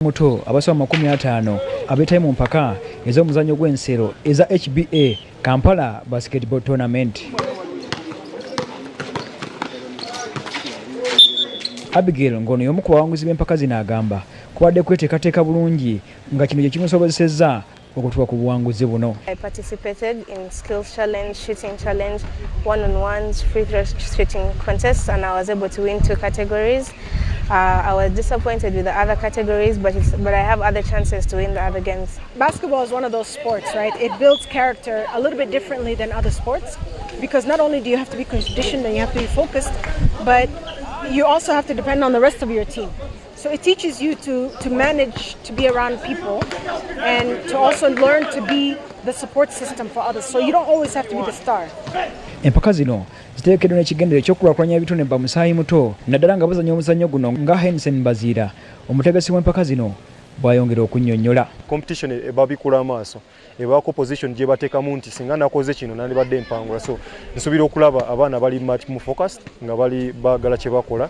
muto abasoma 50 ab'ettiimu mpaka ez'omuzannyo gw'ensero eza HBA Kampala Basketball Tournament. Abigail ngono y'omu ku bawanguzi b'empaka zino agamba kubadde kweteekateeka bulungi nga kino kye kimusobozesezza okutuuka ku buwanguzi buno. I participated in skills challenge, shooting challenge, one-on-ones, free throw shooting contests, and I was able to win 2 categories. I was disappointed with the other categories, but I have other chances to win the other games. Basketball is one of those sports, right? It builds character a little bit differently than other sports, because not only do you have to be conditioned and you have to be focused, but you also have to depend on the rest of your team. So it teaches you to manage to be around people and to also learn to be the support system for others. So you don't always have to be the star. Empaka zino ziteekeddwa n'ekigendero ky'okukulakulanya ebitone ba musaayi muto naddala nga bazannya omuzannyo guno nga Henson Mbaziira omutegesi w'empaka zino bw'ayongera okunnyonnyola. Competition ebabikula amaaso ebaako position gye bateekamu nti singa nakoze kino nandibadde mpangula, so nsuubira okulaba abaana bali much more focused nga bali baagala kye bakola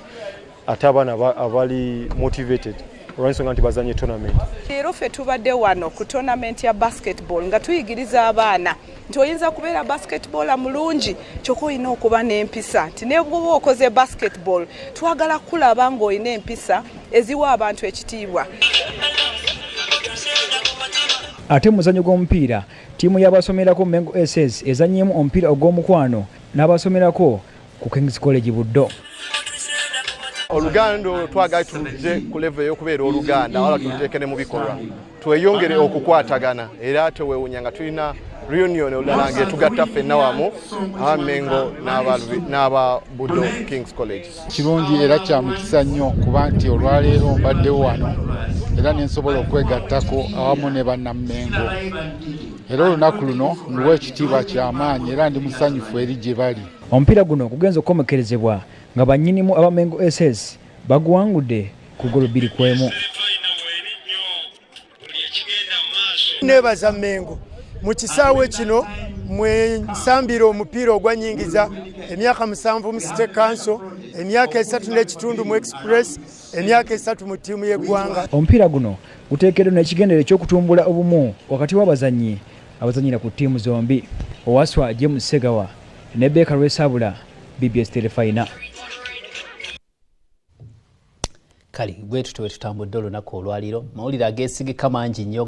ate abaana abali motivated olw'ensonga nti bazanye tournament. Leero ffe tubadde wano ku tournament ya basketball nga tuyigiriza abaana nti oyinza kubeera basketball mulungi kyokka olina okuba n'empisa nti ne bw'oba okoze basketball twagala kulaba ng'olina empisa eziwa abantu ekitiibwa. Ate mu muzannyo gw'omupiira ttiimu y'abasomerako Mengo SS ezannyeemu omupiira ogw'omukwano n'abasomerako ku King's College Buddo. Oluganda twagala tuje ku level y'okubeera oluganda wala tuteekene mu bikolwa tweyongere okukwatagana era twewunya nga tulina reunion olulange tugatta ffenna wamu Mengo n'aba Buddo King's College. Kirungi era kya mukisa nnyo kuba nti olwaleero mbaddewo wano era nensobola okwegattako awamu ne bannamengo. Era olunaku luno nluwa ekitiibwa ky'amaanyi era ndi musanyufu eri gye bali. Omupiira guno gugenza okukomekerezebwa nga bannyinimu aba Mengo SS baguwangudde ku golo 2-1. Nebaza Mengo mu kisaawe kino mwe nsambira omupiira ogwanyingiza emyaka 7 mu State Council, emyaka 3 n'ekitundu mu Express, emyaka 3 mu ttiimu y'eggwanga. Omupiira guno guteekeddwa n'ekigendero ky'okutumbula obumu wakati w'abazannyi abazannyira ku ttiimu zombi. Owaswa James Segawa ne Beka Lwesabula, BBS Telefina. Kali bwe tutambudde olunaku olwaliro mawulire ageesigika mangi nnyo.